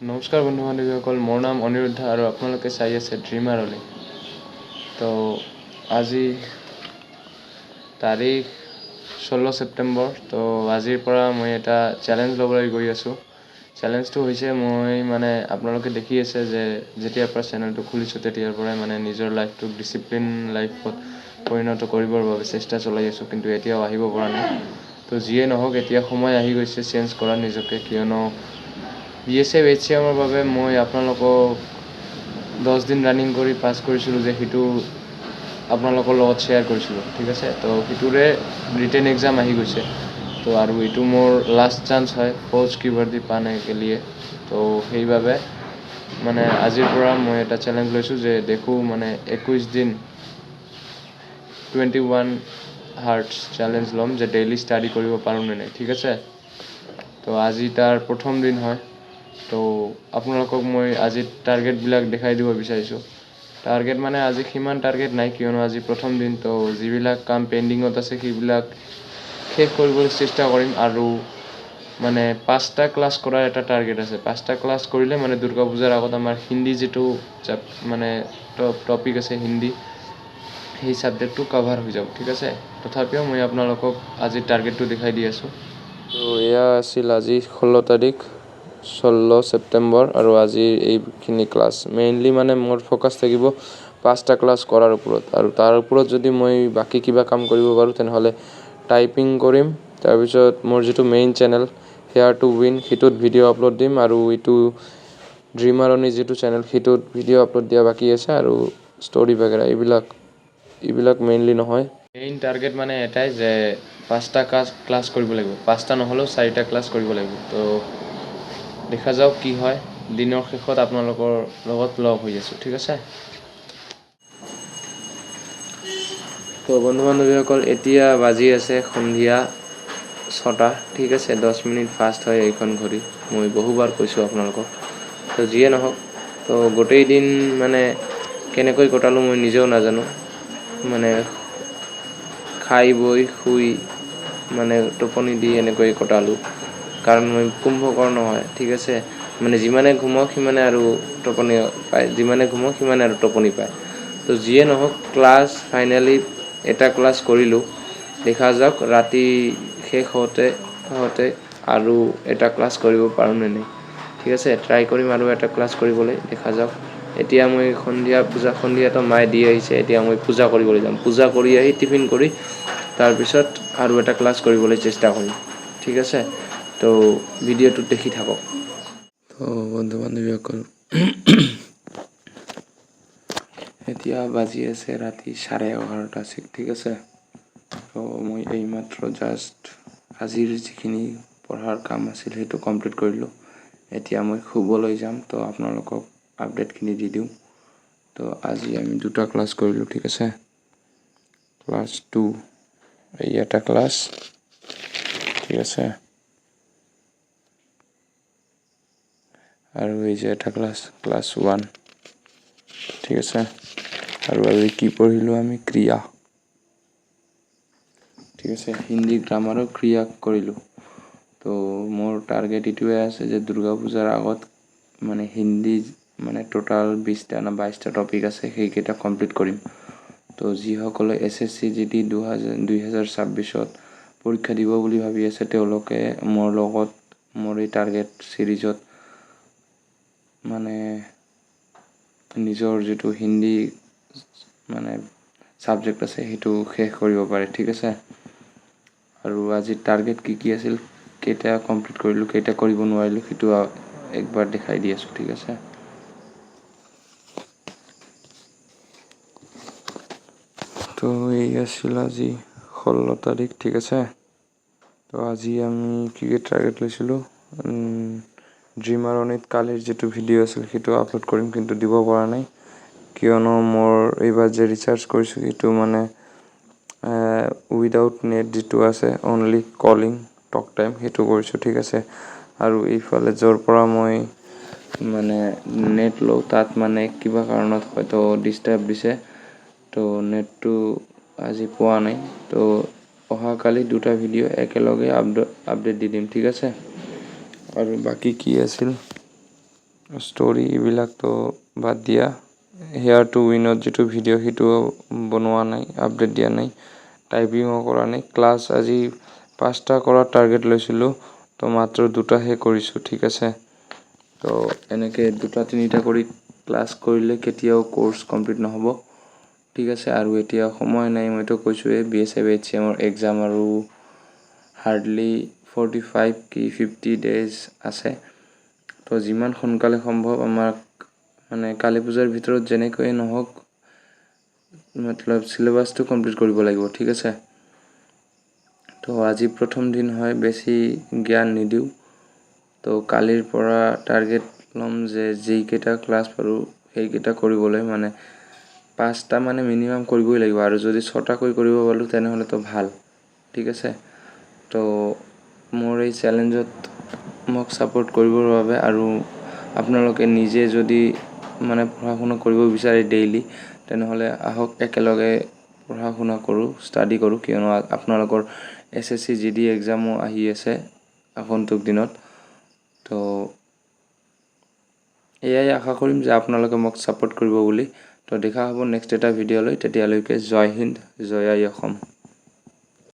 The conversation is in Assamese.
নমস্কাৰ বন্ধু বান্ধৱীসকল, মোৰ নাম অনিৰুদ্ধ আৰু আপোনালোকে চাই আছে ড্ৰিমাৰ অলি। তো আজি তাৰিখ 16 ছেপ্টেম্বৰ। তো আজিৰ পৰা মই এটা চেলেঞ্জ ল'বলৈ গৈ আছোঁ। চেলেঞ্জটো হৈছে মই আপোনালোকে দেখি আছে যে যেতিয়াৰ পৰা চেনেলটো খুলিছোঁ তেতিয়াৰ পৰাই নিজৰ লাইফটোক ডিচিপ্লিন লাইফত পৰিণত কৰিবৰ বাবে চেষ্টা চলাই আছোঁ, কিন্তু এতিয়াও আহিব পৰা নাই। তো যিয়ে নহওক, এতিয়া সময় আহি গৈছে চেঞ্জ কৰা নিজকে, কিয়নো BSF HCMৰ বাবে মই আপোনালোকক 10 দিন ৰানিং কৰি পাছ কৰিছিলোঁ যে সেইটো আপোনালোকৰ লগত শ্বেয়াৰ কৰিছিলোঁ, ঠিক আছে। তো সেইটোৰে ৰিটেন এক্সাম আহি গৈছে। তো আৰু এইটো মোৰ লাষ্ট চান্স হয় ফৌজ কি বৰ্দি পানে কে লিয়ে। তো সেইবাবে আজিৰ পৰা মই এটা চেলেঞ্জ লৈছোঁ যে দেখোঁ 21 দিন 21 হাৰ্টছ চেলেঞ্জ ল'ম যে ডেইলি ষ্টাডি কৰিব পাৰোঁ নে নাই, ঠিক আছে। তো আজি তাৰ প্ৰথম দিন হয়। তো আপোনালোকক মই আজি টাৰ্গেটবিলাক দেখাই দিব বিচাৰিছোঁ। টাৰ্গেট আজি সিমান টাৰ্গেট নাই, কিয়নো আজি প্ৰথম দিন। তো যিবিলাক কাম পেণ্ডিঙত আছে সেইবিলাক শেষ কৰিবলৈ চেষ্টা কৰিম। আৰু 5টা ক্লাছ কৰাৰ এটা টাৰ্গেট আছে। 5টা ক্লাছ কৰিলে দুৰ্গা পূজাৰ আগত আমাৰ হিন্দী যিটো টপিক আছে হিন্দী, সেই ছাবজেক্টটো কভাৰ হৈ যাব, ঠিক আছে। তথাপিও মই আপোনালোকক আজি টাৰ্গেটটো দেখাই দি আছোঁ। তো এয়া আছিল আজি 16 তাৰিখ 16 ছেপ্টেম্বৰ আৰু আজিৰ এইখিনি ক্লাছ। মেইনলি মোৰ ফ'কাছ থাকিব 5টা ক্লাছ কৰাৰ ওপৰত, আৰু তাৰ ওপৰত যদি মই বাকী কিবা কাম কৰিব পাৰোঁ তেনেহ'লে টাইপিং কৰিম। তাৰপিছত মোৰ যিটো main channel hair to win, সেইটোত ভিডিঅ' আপলোড দিম, আৰু এইটো ড্ৰিমাৰ অনি যিটো চেনেল সেইটোত ভিডিঅ' আপলোড দিয়া বাকী আছে, আৰু ষ্টৰি বাগেৰা এইবিলাক মেইনলি নহয়। মেইন টাৰ্গেট এটাই যে 5টা ক্লাছ কৰিব লাগিব। 5টা নহ'লেও 4টা ক্লাছ কৰিব লাগিব। তো দেখা যাওক কি হয়। দিনৰ শেষত আপোনালোকৰ লগত লগ হৈ আছোঁ, ঠিক আছে। তো বন্ধু বান্ধৱীসকল, এতিয়া বাজি আছে সন্ধিয়া 6টা, ঠিক আছে। 10 মিনিট ফাষ্ট হয় এইখন ঘড়ী, মই বহুবাৰ কৈছোঁ আপোনালোকক। তো যিয়ে নহওক, তো গোটেই দিন কেনেকৈ কটালোঁ মই নিজেও নাজানো। খাই বৈ শুই টোপনি দি এনেকৈ কটালোঁ, কাৰণ মই কুম্ভকৰ্ণ হয়, ঠিক আছে। যিমানে ঘুমাওঁ সিমানে আৰু টোপনি পায়, যিমানে ঘুমাওঁ সিমানে আৰু টোপনি পায়। তো যিয়ে নহওক, ক্লাছ ফাইনেলি এটা ক্লাছ কৰিলোঁ। দেখা যাওক ৰাতি শেষ হওঁতে আৰু এটা ক্লাছ কৰিব পাৰোঁ নে নাই, ঠিক আছে। ট্ৰাই কৰিম আৰু এটা ক্লাছ কৰিবলৈ, দেখা যাওক। এতিয়া মই সন্ধিয়াটো মায়ে দি আহিছে, এতিয়া মই পূজা কৰিবলৈ যাম। পূজা কৰি আহি টিফিন কৰি তাৰপিছত আৰু এটা ক্লাছ কৰিবলৈ চেষ্টা কৰিম, ঠিক আছে। তো ভিডিঅ'টোত দেখি থাকক। তো বন্ধু বান্ধৱীসকল, এতিয়া বাজি আছে ৰাতি 11:30, ঠিক আছে। তো মই এইমাত্ৰ জাষ্ট আজিৰ যিখিনি পঢ়াৰ কাম আছিল সেইটো কমপ্লিট কৰিলোঁ। এতিয়া মই শুবলৈ যাম। তো আপোনালোকক আপডেটখিনি দি দিওঁ। তো আজি আমি 2টা ক্লাছ কৰিলোঁ, ঠিক আছে। ক্লাছ 2, এই এটা ক্লাছ, ঠিক আছে। আৰু এই যে এটা ক্লাছ 1, ঠিক আছে। আৰু আজি কি পঢ়িলোঁ আমি? ক্ৰিয়া, ঠিক আছে। হিন্দী গ্ৰামাৰৰ ক্ৰিয়া কৰিলোঁ। তো মোৰ টাৰ্গেট এইটোৱে আছে যে দুৰ্গা পূজাৰ আগত হিন্দী টোটাল 20টা না 22টা টপিক আছে, সেইকেইটা কমপ্লিট কৰিম। তো যিসকলে SSC GD 2026ত পৰীক্ষা দিব বুলি ভাবি আছে, তেওঁলোকে মোৰ লগত মোৰ এই টাৰ্গেট ছিৰিজত নিজৰ যিটো হিন্দী ছাবজেক্ট আছে সেইটো শেষ কৰিব পাৰে, ঠিক আছে। আৰু আজি টাৰ্গেট কি আছিল, কেইটা কমপ্লিট কৰিলোঁ, কেইটা কৰিব নোৱাৰিলোঁ, সেইটো একবাৰ দেখাই দি আছোঁ, ঠিক আছে। তো এই আছিল আজি 16 তাৰিখ, ঠিক আছে। তো আজি আমি কি টাৰ্গেট লৈছিলোঁ, ড্ৰিমাৰ অনিত কালিৰ যিটো ভিডিঅ' আছিল সেইটো আপলোড কৰিম, কিন্তু দিব পৰা নাই, কিয়নো মোৰ এইবাৰ যে ৰিচাৰ্জ কৰিছোঁ সেইটো উইদাউট নেট যিটো আছে, অনলি কলিং টক টাইম, সেইটো কৰিছোঁ, ঠিক আছে। আৰু এইফালে য'ৰ পৰা মই নেট লওঁ তাত কিবা কাৰণত হয়তো ডিষ্টাৰ্ব দিছে। তো নেটটো আজি পোৱা নাই। তো অহাকালি 2টা ভিডিঅ' একেলগে আপডেট দি দিম, ঠিক আছে। আৰু বাকী কি আছিল, ষ্টৰি এইবিলাকতো বাদ দিয়া হেয়াৰ টু উইনত যিটো ভিডিঅ' সেইটো বনোৱা নাই, আপডেট দিয়া নাই, টাইপিঙো কৰা নাই। ক্লাছ আজি 5টা কৰাৰ টাৰ্গেট লৈছিলোঁ, তো মাত্ৰ 2টাহে কৰিছোঁ, ঠিক আছে। তো এনেকৈ 2-3টা কৰি ক্লাছ কৰিলে কেতিয়াও কোৰ্চ কমপ্লিট নহ'ব, ঠিক আছে। আৰু এতিয়া সময় নাই, মইতো কৈছোঁৱেই BSF HCMৰ এক্সাম আৰু হাৰ্ডলি 45 কি 50 ডেজ আছে। তো যিমান সোনকালে সম্ভৱ আমাক মানে কালী পূজাৰ ভিতৰত যেনেকৈয়ে নহওক মতলব চিলেবাছটো কমপ্লিট কৰিব লাগিব, ঠিক আছে। তো আজি প্ৰথম দিন হয়, বেছি জ্ঞান নিদিওঁ। তো কালিৰ পৰা টাৰ্গেট ল'ম যে যিকেইটা ক্লাছ পাৰোঁ সেইকেইটা কৰিবলৈ, মানে 5টা মানে মিনিমাম কৰিবই লাগিব। আৰু যদি 6টাকৈ কৰিব পাৰোঁ তেনেহ'লেতো ভাল, ঠিক আছে। তো মোৰ এই চেলেঞ্জত মোক ছাপোৰ্ট কৰিবৰ বাবে আৰু আপোনালোকে নিজে যদি মানে পঢ়া শুনা কৰিব বিচাৰে ডেইলি, তেনেহ'লে আহক একেলগে পঢ়া শুনা কৰোঁ, ষ্টাডি কৰোঁ। কিয়নো আপোনালোকৰ SSC GD এক্সামো আহি আছে আগন্তুক দিনত। তো এয়াই আশা কৰিম যে আপোনালোকে মোক ছাপোৰ্ট কৰিব বুলি। তো দেখা হ'ব নেক্সট এটা ভিডিঅ'লৈ। তেতিয়ালৈকে জয় হিন্দ, জয় আই অসম।